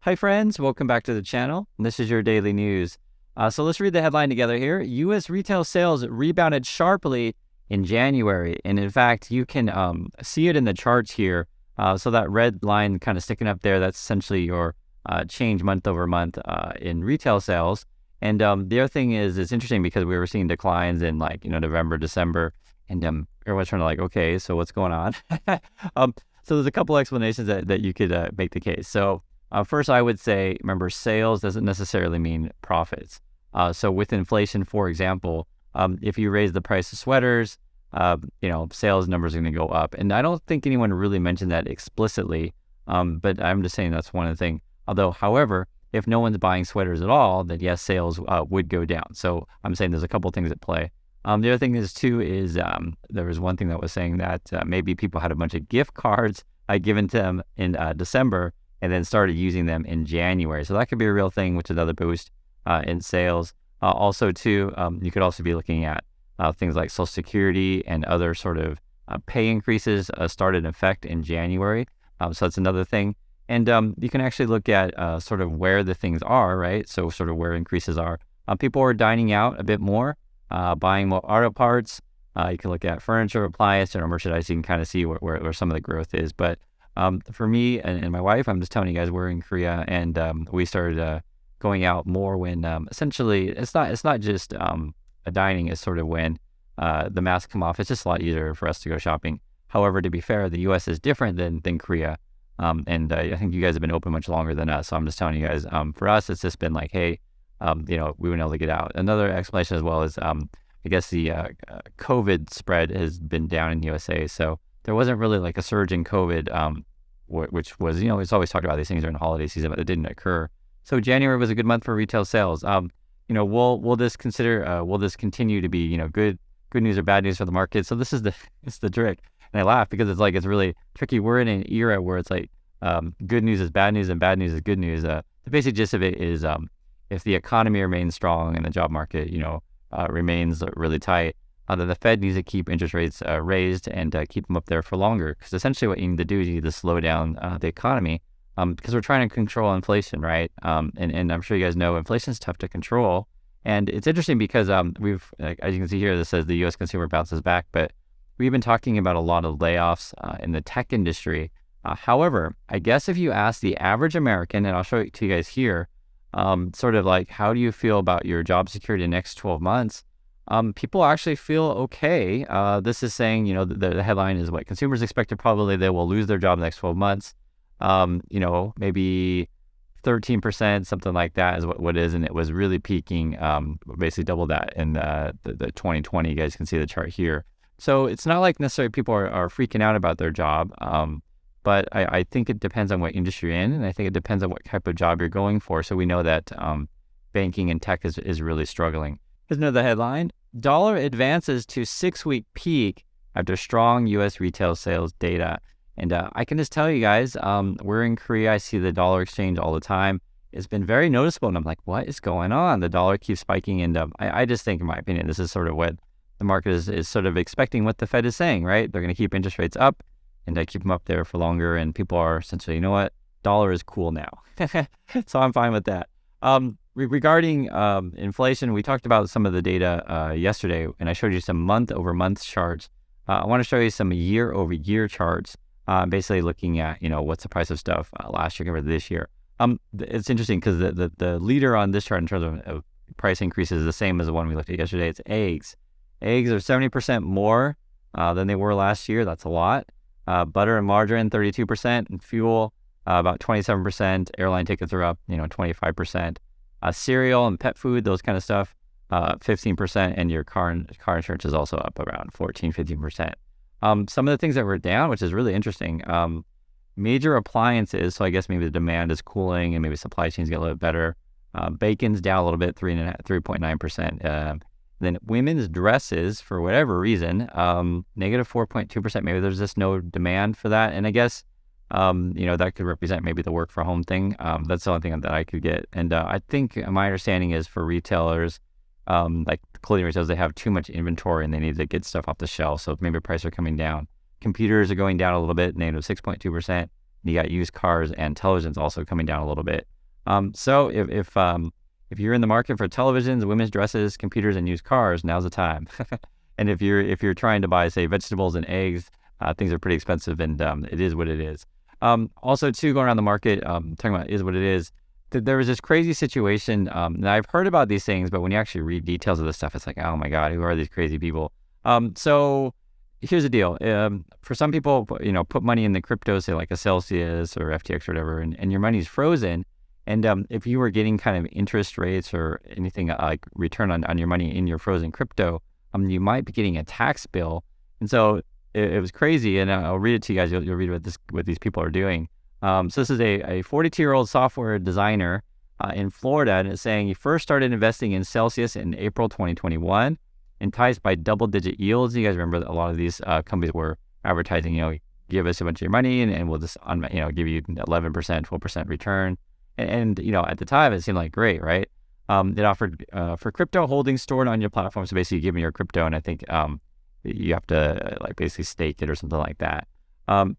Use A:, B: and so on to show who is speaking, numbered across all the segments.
A: Hi friends, welcome back to the channel. This is your daily news. So let's read the headline together here. U.S. retail sales rebounded sharply in January. And in fact, you can see it in the charts here. So that red line kind of sticking up there, that's essentially your change month over month in retail sales. And the other thing is, it's interesting because we were seeing declines in November, December, and everyone's trying to okay, so what's going on? So there's a couple explanations that you could make the case. So first, I would say, remember, sales doesn't necessarily mean profits. So with inflation, for example, if you raise the price of sweaters, sales numbers are going to go up. And I don't think anyone really mentioned that explicitly, but I'm just saying that's one of the things. However, if no one's buying sweaters at all, then yes, sales would go down. So I'm saying there's a couple things at play. The other thing is there was one thing that was saying that maybe people had a bunch of gift cards given to them in December, and then started using them in January. So that could be a real thing, which is another boost in sales. Also, too, you could also be looking at things like Social Security and other sort of pay increases started in effect in January. So that's another thing. And you can actually look at sort of where the things are, right? So sort of where increases are. People are dining out a bit more, buying more auto parts. You can look at furniture, appliance, general merchandise. You can kind of see where some of the growth is. But for me and my wife, I'm just telling you guys, we're in Korea, and we started going out more when essentially it's not just a dining. It's sort of when the masks come off. It's just a lot easier for us to go shopping. However, to be fair, the U.S. is different than Korea, and I think you guys have been open much longer than us. So I'm just telling you guys, for us, it's just been like, hey, we've been able to get out. Another explanation as well is I guess the COVID spread has been down in the USA. So there wasn't really like a surge in COVID, which was, it's always talked about these things during the holiday season, but it didn't occur. So January was a good month for retail sales. Will this continue to be, good news or bad news for the market? So this is it's the trick. And I laugh because it's really tricky. We're in an era where it's like, good news is bad news and bad news is good news. The basic gist of it is, if the economy remains strong and the job market, remains really tight, then the Fed needs to keep interest rates raised and keep them up there for longer. Because essentially what you need to do is you need to slow down the economy, because we're trying to control inflation, right? And I'm sure you guys know inflation is tough to control. And it's interesting because we've, as you can see here, this says the U.S. consumer bounces back, but we've been talking about a lot of layoffs in the tech industry. However, I guess if you ask the average American, and I'll show it to you guys here, sort of like, how do you feel about your job security in the next 12 months? People actually feel okay. This is saying, the headline is what consumers expect probably they will lose their job in the next 12 months. Maybe 13%, something like that is what it is. And it was really peaking, basically double that in the 2020. You guys can see the chart here. So it's not like necessarily people are freaking out about their job. But I think it depends on what industry you're in, and I think it depends on what type of job you're going for. So we know that banking and tech is really struggling. Here's another headline. Dollar advances to 6-week peak after strong U.S. retail sales data. And I can just tell you guys, we're in Korea. I see the dollar exchange all the time. It's been very noticeable, and I'm like, what is going on? The dollar keeps spiking, and I just think, in my opinion, this is sort of what the market is sort of expecting what the Fed is saying, right? They're going to keep interest rates up and keep them up there for longer, and people are essentially, you know what? Dollar is cool now. So I'm fine with that. Regarding inflation, we talked about some of the data yesterday, and I showed you some month-over-month charts. I want to show you some year-over-year charts, basically looking at, what's the price of stuff last year compared to this year. It's interesting because the leader on this chart in terms of price increases is the same as the one we looked at yesterday. It's eggs. Eggs are 70% more than they were last year. That's a lot. Butter and margarine, 32%, and fuel, about 27%. Airline tickets are up, 25%. Cereal and pet food, those kind of stuff, 15%, and your car insurance is also up around 15%. Some of the things that were down, which is really interesting, major appliances, so I guess maybe the demand is cooling and maybe supply chains get a little bit better. Bacon's down a little bit, 3.9%. Then women's dresses, for whatever reason, negative 4.2%. Maybe there's just no demand for that. And I guess, that could represent maybe the work from home thing. That's the only thing that I could get. And I think my understanding is for retailers, like clothing retailers, they have too much inventory and they need to get stuff off the shelf. So maybe prices are coming down. Computers are going down a little bit, negative 6.2%. You got used cars and televisions also coming down a little bit. So if you're in the market for televisions, women's dresses, computers, and used cars, now's the time. And if you're trying to buy, say, vegetables and eggs, things are pretty expensive, and it is what it is. Also, too, going around the market, talking about is what it is. There was this crazy situation. And I've heard about these things, but when you actually read details of this stuff, it's like, oh my God, who are these crazy people? So here's the deal. For some people, put money in the crypto, say like a Celsius or FTX or whatever, and your money's frozen. And if you were getting kind of interest rates or anything like return on your money in your frozen crypto, you might be getting a tax bill. And so it was crazy. And I'll read it to you guys. You'll read what these people are doing. So this is a 42-year-old software designer in Florida, and it's saying he first started investing in Celsius in April 2021, enticed by double-digit yields. You guys remember that a lot of these companies were advertising, give us a bunch of your money and we'll just, give you 11%, 12% return. And at the time, it seemed like great, right? It offered for crypto holdings stored on your platform. So basically, you give me your crypto, and I think you have to basically stake it or something like that.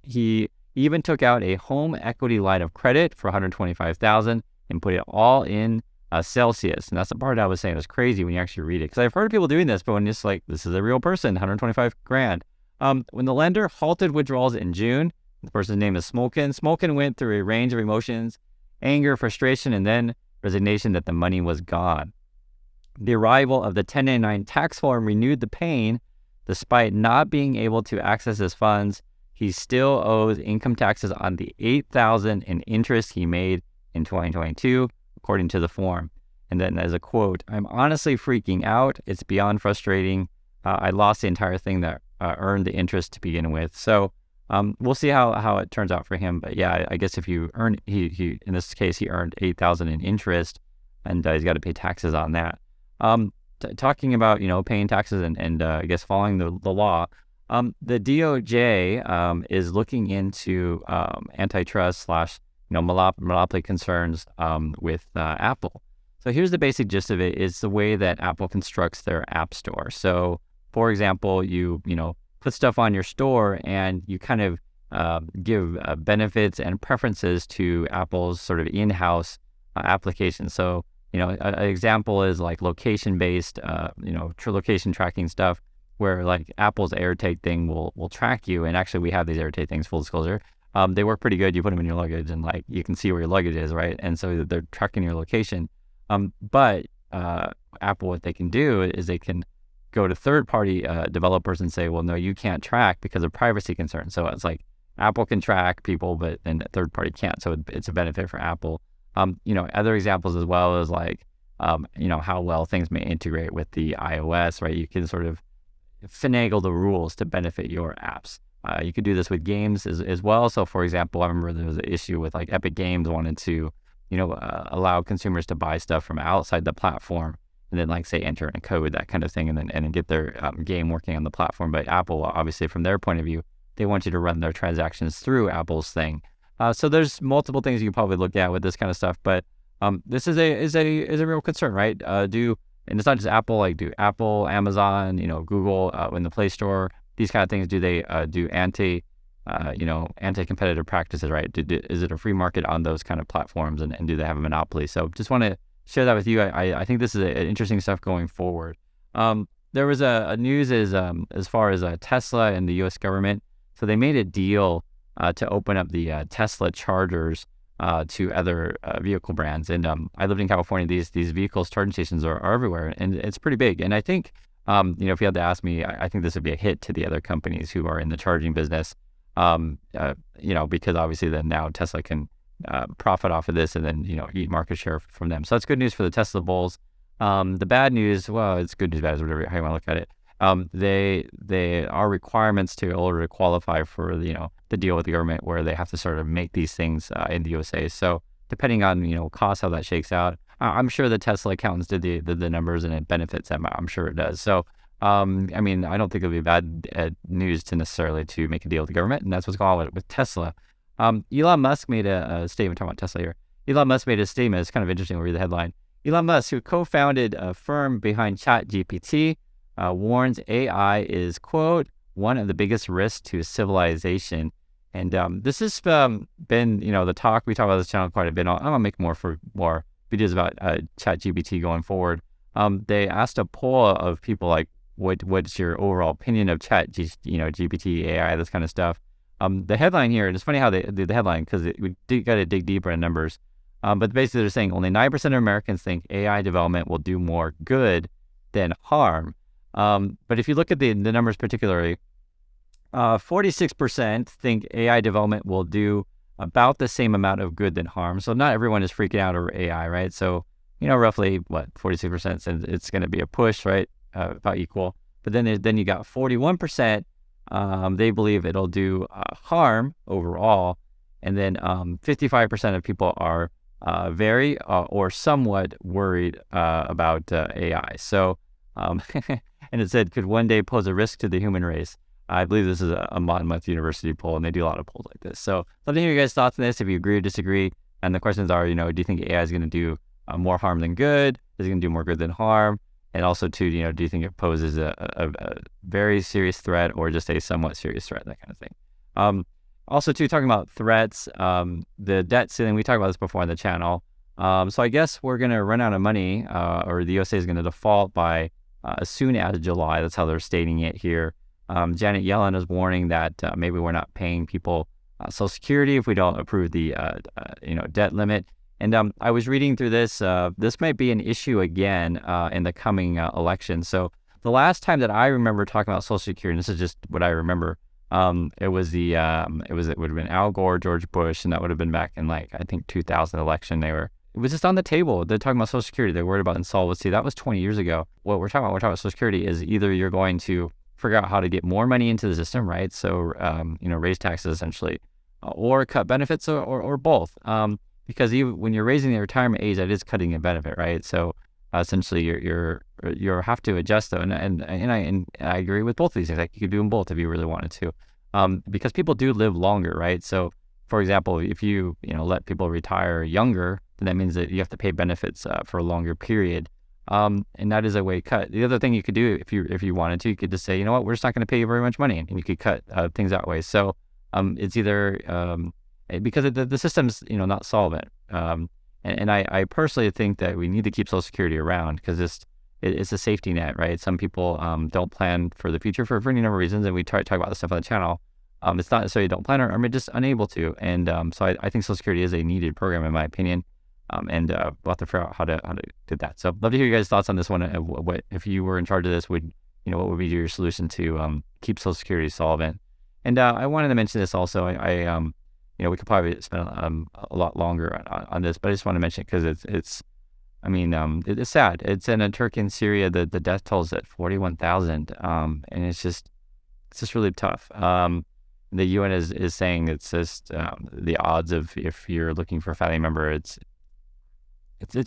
A: He even took out a home equity line of credit for $125,000 and put it all in Celsius. And that's the part I was saying was crazy when you actually read it, because I've heard of people doing this, but when it's like, this is a real person, 125 grand. When the lender halted withdrawals in June, the person's name is Smolkin. Smolkin went through a range of emotions: anger, frustration, and then resignation that the money was gone. The arrival of the 1099 tax form renewed the pain. Despite not being able to access his funds, he still owes income taxes on the $8,000 in interest he made in 2022, according to the form. And then as a quote, "I'm honestly freaking out. It's beyond frustrating. I lost the entire thing that earned the interest to begin with." So we'll see how it turns out for him. But yeah, I guess if you earn, he in this case, he earned $8,000 in interest, and he's got to pay taxes on that. Talking about, paying taxes and I guess following the law, the DOJ is looking into antitrust / monopoly concerns with Apple. So here's the basic gist of it: is the way that Apple constructs their app store. So for example, you put stuff on your store and you kind of give benefits and preferences to Apple's sort of in-house application. So an example is like location-based, location tracking stuff, where like Apple's AirTag thing will track you. And actually, we have these AirTag things, full disclosure. They work pretty good. You put them in your luggage, and like you can see where your luggage is, right? And so they're tracking your location. But Apple, what they can do is they can go to third-party developers and say, well, no, you can't track because of privacy concerns. So it's like Apple can track people, but then third party can't. So it's a benefit for Apple. Other examples as well is like, how well things may integrate with the iOS, right? You can sort of finagle the rules to benefit your apps. You could do this with games as well. So for example, I remember there was an issue with like Epic Games wanted to, allow consumers to buy stuff from outside the platform and then like say enter in a code, that kind of thing, and then get their game working on the platform. But Apple, obviously from their point of view, they want you to run their transactions through Apple's thing. So there's multiple things you can probably look at with this kind of stuff, but this is a real concern, right? And it's not just Apple, like do Apple, Amazon, Google in the Play Store, these kind of things, do they do anti-competitive practices, right? Is it a free market on those kind of platforms, and do they have a monopoly? So just want to share that with you. I think this is interesting stuff going forward. There was a news as far as Tesla and the U.S. government. So they made a deal to open up the Tesla chargers to other vehicle brands. And I lived in California. These vehicles charging stations are everywhere, and it's pretty big. And I think, if you had to ask me, I think this would be a hit to the other companies who are in the charging business, because obviously then now Tesla can profit off of this and then, eat market share from them. So that's good news for the Tesla bulls. The bad news, well, it's good news, bad news, whatever, how you want to look at it. They are requirements in order to qualify for the deal with the government, where they have to sort of make these things in the USA. So depending on cost, how that shakes out, I'm sure the Tesla accountants did the numbers, and it benefits them. I'm sure it does. So I don't think it'll be bad news to necessarily to make a deal with the government, and that's what's going on with Tesla. Elon Musk made a statement, talking about Tesla here. Elon Musk made a statement. It's kind of interesting. We'll read the headline. Elon Musk, who co-founded a firm behind ChatGPT, warns AI is, quote, one of the biggest risks to civilization. And this has been, the talk. We talk about this channel quite a bit. I'm going to make more videos about ChatGPT going forward. They asked a poll of people like, what's your overall opinion of GPT, AI, this kind of stuff. The headline here, and it's funny how they do the headline because we got to dig deeper in numbers. But basically they're saying only 9% of Americans think AI development will do more good than harm. But if you look at the numbers particularly, 46% think AI development will do about the same amount of good than harm. So not everyone is freaking out over AI, right? So, roughly 46% says it's going to be a push, right? About equal. But then you got 41%, they believe it'll do harm overall. And then 55% of people are very or somewhat worried about AI. So, and it said, could one day pose a risk to the human race? I believe this is a Monmouth University poll, and they do a lot of polls like this. So let me hear your guys' thoughts on this, if you agree or disagree. And the questions are, do you think AI is going to do more harm than good? Is it going to do more good than harm? And also, too, do you think it poses a very serious threat or just a somewhat serious threat, that kind of thing? Also, too, talking about threats, the debt ceiling, we talked about this before on the channel. So I guess we're going to run out of money, or the USA is going to default by as soon as July. That's how they're stating it here. Janet Yellen is warning that maybe we're not paying people Social Security if we don't approve the debt limit. And I was reading through this. This might be an issue again in the coming election. So the last time that I remember talking about Social Security, and this is just what I remember, it would have been Al Gore, George Bush, and that would have been back in I think 2000 election. It was just on the table. They're talking about Social Security. They're worried about insolvency. That was 20 years ago. What we're talking about Social Security is either you're going to figure out how to get more money into the system, right? So, raise taxes essentially, or cut benefits, or both. Because when you're raising the retirement age, that is cutting a benefit, right? So, essentially, you have to adjust though, and I agree with both of these things. Like you could do them both if you really wanted to, because people do live longer, right? So, for example, if you let people retire younger, then that means that you have to pay benefits for a longer period. And that is a way to cut. The other thing you could do if you wanted to, you could just say, we're just not going to pay you very much money, and you could cut things that way. So it's either because the system's not solvent. And I personally think that we need to keep Social Security around because it's a safety net, right? Some people don't plan for the future for any number of reasons, and we talk about this stuff on the channel. It's not necessarily don't plan or just unable to, and so I think Social Security is a needed program in my opinion. And we'll have to figure out how to do that. So love to hear you guys' thoughts on this one. What if you were in charge of this? What would be your solution to keep Social Security solvent? And I wanted to mention this also. We could probably spend a lot longer on this, but I just want to mention it because it's sad. It's in Turkey and Syria. The death toll is at 41,000, and it's just really tough. The UN is saying it's just the odds of if you're looking for a family member, it's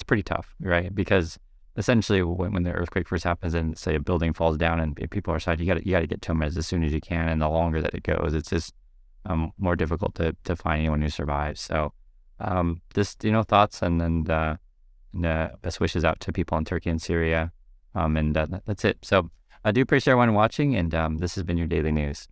A: pretty tough, right? Because essentially when the earthquake first happens and say a building falls down and people are inside, you got to get to them as soon as you can. And the longer that it goes, it's just more difficult to find anyone who survives. So just, thoughts and best wishes out to people in Turkey and Syria. And that's it. So I do appreciate everyone watching, and this has been your daily news.